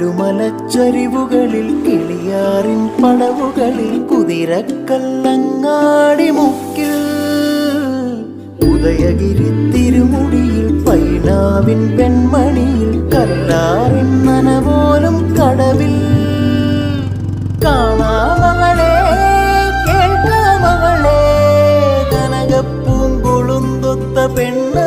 പുല്ലുമലച്ചരിവുകളിൽ കിളിയാറിൻ പടവുകളിൽ കുതിരക്കല്ലങ്ങാടി മുക്കിൽ ഉദയഗിരി തിരുമുടിയിൽ പൈനാവിൻ പെൺമണിയിൽ കല്ലാറിൻ നനപോലും കടവിൽ കാണാമകളെ കേൾക്കാമകളെ കനകപ്പൂങ്കുളുന്തൊത്ത പെണ്ണ്